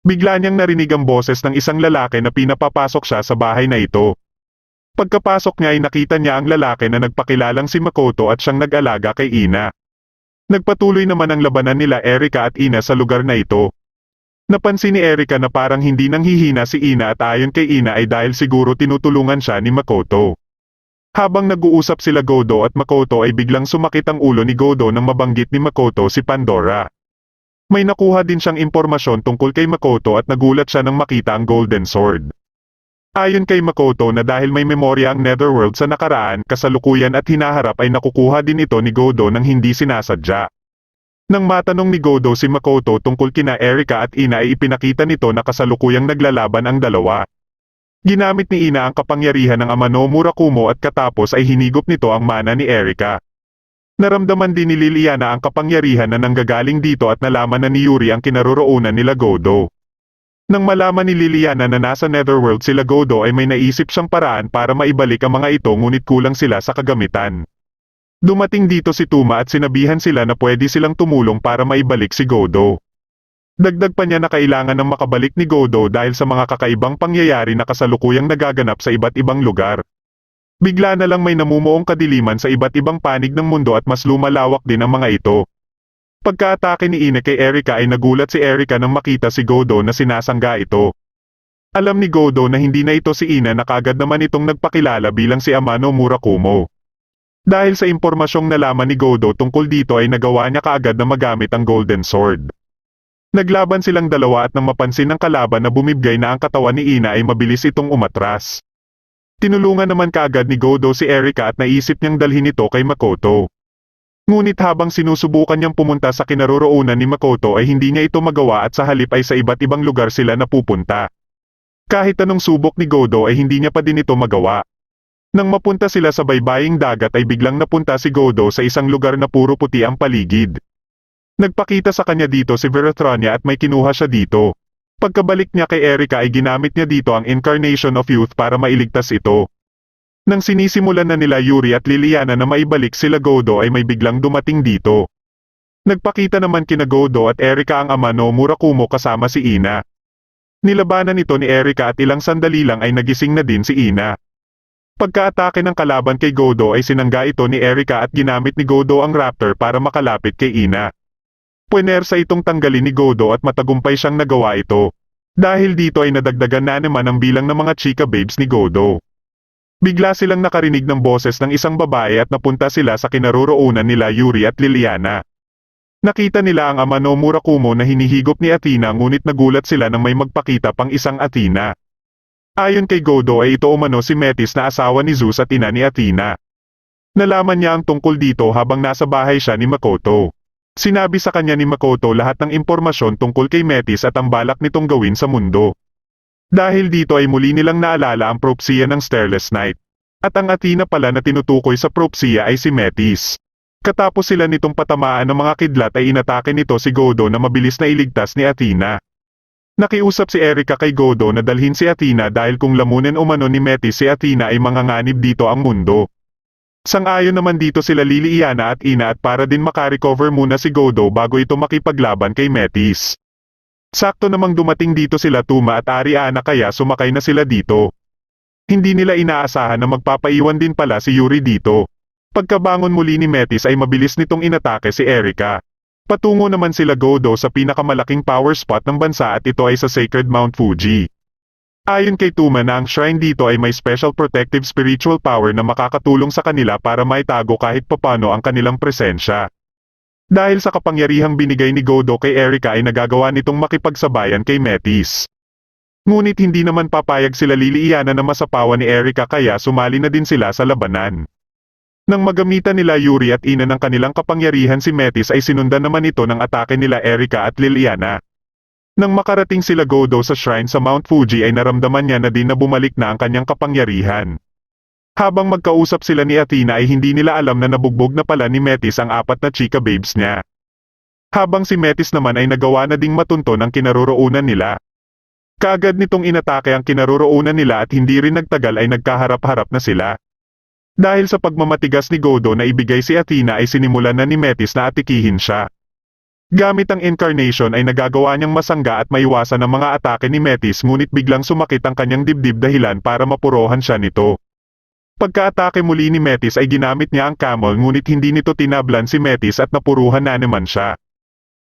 Bigla niyang narinig ang boses ng isang lalaki na pinapapasok siya sa bahay na ito. Pagkapasok niya ay nakita niya ang lalaki na nagpakilalang si Makoto at siyang nag-alaga kay Ina. Nagpatuloy naman ang labanan nila Erika at Ina sa lugar na ito. Napansin ni Erika na parang hindi nanghihina si Ina at ayon kay Ina ay dahil siguro tinutulungan siya ni Makoto. Habang nag-uusap sila Godo at Makoto ay biglang sumakit ang ulo ni Godo nang mabanggit ni Makoto si Pandora. May nakuha din siyang impormasyon tungkol kay Makoto at nagulat siya nang makita ang Golden Sword. Ayon kay Makoto na dahil may memorya ang Netherworld sa nakaraan, kasalukuyan at hinaharap ay nakukuha din ito ni Godo nang hindi sinasadya. Nang matanong ni Godo si Makoto tungkol kina Erika at Ina ay ipinakita nito na kasalukuyang naglalaban ang dalawa. Ginamit ni Ina ang kapangyarihan ng ama no Murakumo at katapos ay hinigop nito ang mana ni Erika. Naramdaman din ni Liliana ang kapangyarihan na nanggagaling dito at nalaman na ni Yuri ang kinaroroonan nila Godo. Nang malaman ni Liliana na nasa Netherworld sila Godo ay may naisip siyang paraan para maibalik ang mga ito ngunit kulang sila sa kagamitan. Dumating dito si Tuma at sinabihan sila na pwede silang tumulong para maibalik si Godo. Dagdag pa niya na kailangan ng makabalik ni Godo dahil sa mga kakaibang pangyayari na kasalukuyang nagaganap sa iba't ibang lugar. Bigla na lang may namumuong kadiliman sa iba't ibang panig ng mundo at mas lumalawak din ang mga ito. Pagka-atake ni Ina kay Erika ay nagulat si Erika nang makita si Godo na sinasangga ito. Alam ni Godo na hindi na ito si Ina na kaagad naman itong nagpakilala bilang si Amano Murakumo. Dahil sa impormasyong nalaman ni Godo tungkol dito ay nagawa niya kaagad na magamit ang Golden Sword. Naglaban silang dalawa at nang mapansin ng kalaban na bumibgay na ang katawan ni Ina ay mabilis itong umatras. Tinulungan naman kaagad ni Godo si Erika at naisip niyang dalhin ito kay Makoto. Ngunit habang sinusubukan niyang pumunta sa kinaroroonan ni Makoto ay hindi niya ito magawa at sa halip ay sa iba't ibang lugar sila napupunta. Kahit anong subok ni Godo ay hindi niya pa din ito magawa. Nang mapunta sila sa baybaying dagat ay biglang napunta si Godo sa isang lugar na puro puti ang paligid. Nagpakita sa kanya dito si Veratrania at may kinuha siya dito. Pagkabalik niya kay Erika ay ginamit niya dito ang Incarnation of Youth para mailigtas ito. Nang sinisimulan na nila Yuri at Liliana na maibalik sila Godo ay may biglang dumating dito. Nagpakita naman kina Godo at Erika ang ama no Murakumo kasama si Ina. Nilabanan ito ni Erika at ilang sandali lang ay nagising na din si Ina. Pagka-atake ng kalaban kay Godo ay sinangga ito ni Erika at ginamit ni Godo ang Raptor para makalapit kay Ina. Puwersa itong tanggalin ni Godo at matagumpay siyang nagawa ito. Dahil dito ay nadagdagan na naman ang bilang ng mga chika babes ni Godo. Bigla silang nakarinig ng boses ng isang babae at napunta sila sa kinaroroonan nila Yuri at Liliana. Nakita nila ang ama no Murakumo na hinihigop ni Athena ngunit nagulat sila nang may magpakita pang isang Athena. Ayon kay Godo ay ito umano si Metis na asawa ni Zeus at ina ni Athena. Nalaman niya ang tungkol dito habang nasa bahay siya ni Makoto. Sinabi sa kanya ni Makoto lahat ng impormasyon tungkol kay Metis at ang balak nitong gawin sa mundo. Dahil dito ay muli nilang naalala ang propsiya ng Starless Night. At ang Athena pala na tinutukoy sa propsiya ay si Metis. Katapos sila nitong patamaan ng mga kidlat ay inatake nito si Godo na mabilis na iligtas ni Athena. Nakiusap si Erika kay Godo na dalhin si Athena dahil kung lamunin umano ni Metis si Athena ay manganganib dito ang mundo. Sang-ayon naman dito sila Liliana at Ina at para din makarecover muna si Godo bago ito makipaglaban kay Metis. Sakto namang dumating dito sila Tuma at Ariana kaya sumakay na sila dito. Hindi nila inaasahan na magpapaiwan din pala si Yuri dito. Pagkabangon muli ni Metis ay mabilis nitong inatake si Erika. Patungo naman sila Godo sa pinakamalaking power spot ng bansa at ito ay sa Sacred Mount Fuji. Ayon kay Tuma na ang shrine dito ay may special protective spiritual power na makakatulong sa kanila para maitago kahit papano ang kanilang presensya. Dahil sa kapangyarihang binigay ni Godo kay Erika ay nagagawa nitong makipagsabayan kay Metis. Ngunit hindi naman papayag sila Liliana na masapawan ni Erika kaya sumali na din sila sa labanan. Nang magamitan nila Yuri at Ina ng kanilang kapangyarihan si Metis ay sinundan naman ito ng atake nila Erika at Liliana. Nang makarating sila Godo sa shrine sa Mount Fuji ay naramdaman niya na din na bumalik na ang kanyang kapangyarihan. Habang magkausap sila ni Athena ay hindi nila alam na nabugbog na pala ni Metis ang 4 na chika babes niya. Habang si Metis naman ay nagawa na ding matunton ang kinaroroonan nila. Kaagad nitong inatake ang kinaroroonan nila at hindi rin nagtagal ay nagkaharap-harap na sila. Dahil sa pagmamatigas ni Godo na ibigay si Athena ay sinimulan na ni Metis na atikihin siya. Gamit ang incarnation ay nagagawa niyang masangga at maiwasan ang mga atake ni Metis ngunit biglang sumakit ang kanyang dibdib dahilan para mapurohan siya nito. Pagka-atake muli ni Metis ay ginamit niya ang camel ngunit hindi nito tinablan si Metis at napuruhan na naman siya.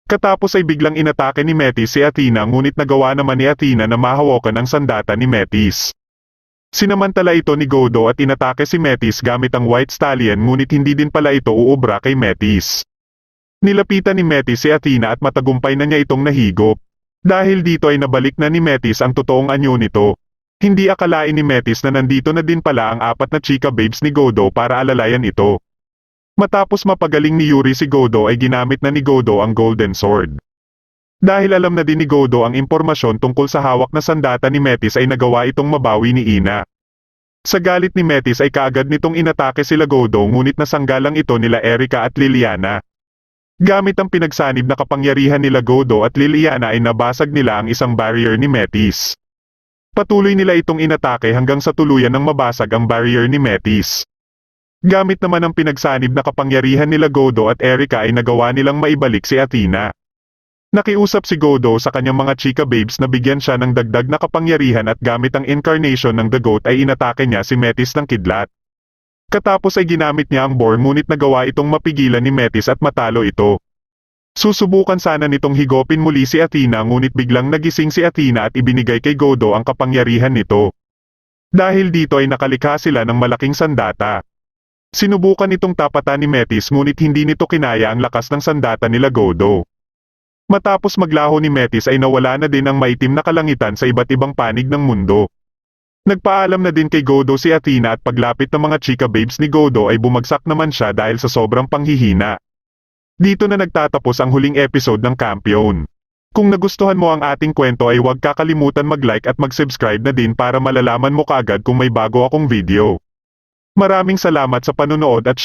Katapos ay biglang inatake ni Metis si Athena ngunit nagawa naman ni Athena na mahawakan ang sandata ni Metis. Sinamantala ito ni Godo at inatake si Metis gamit ang White Stallion ngunit hindi din pala ito uubra kay Metis. Nilapitan ni Metis si Athena at matagumpay na niya itong nahigop. Dahil dito ay nabalik na ni Metis ang totoong anyo nito. Hindi akalain ni Metis na nandito na din pala ang 4 na chika babes ni Godo para alalayan ito. Matapos mapagaling ni Yuri si Godo ay ginamit na ni Godo ang Golden Sword. Dahil alam na din ni Godo ang impormasyon tungkol sa hawak na sandata ni Metis ay nagawa itong mabawi ni Ina. Sa galit ni Metis ay kaagad nitong inatake sila Godo ngunit nasanggalang ito nila Erika at Liliana. Gamit ang pinagsanib na kapangyarihan nila Godo at Liliana ay nabasag nila ang isang barrier ni Metis. Patuloy nila itong inatake hanggang sa tuluyan ng mabasag ang barrier ni Metis. Gamit naman ang pinagsanib na kapangyarihan nila Godo at Erika ay nagawa nilang maibalik si Athena. Nakiusap si Godo sa kanyang mga chika babes na bigyan siya ng dagdag na kapangyarihan at gamit ang incarnation ng The Goat ay inatake niya si Metis ng kidlat. Katapos ay ginamit niya ang boar ngunit nagawa itong mapigilan ni Metis at matalo ito. Susubukan sana nitong higopin muli si Athena ngunit biglang nagising si Athena at ibinigay kay Godo ang kapangyarihan nito. Dahil dito ay nakalikha sila ng malaking sandata. Sinubukan itong tapatan ni Metis ngunit hindi nito kinaya ang lakas ng sandata nila Godo. Matapos maglaho ni Metis ay nawala na din ang maitim na kalangitan sa iba't ibang panig ng mundo. Nagpaalam na din kay Godo si Athena at paglapit ng mga chika babes ni Godo ay bumagsak naman siya dahil sa sobrang panghihina. Dito na nagtatapos ang huling episode ng Kampiyon. Kung nagustuhan mo ang ating kwento ay huwag kakalimutan mag-like at mag-subscribe na din para malalaman mo kaagad kung may bago akong video. Maraming salamat sa panonood at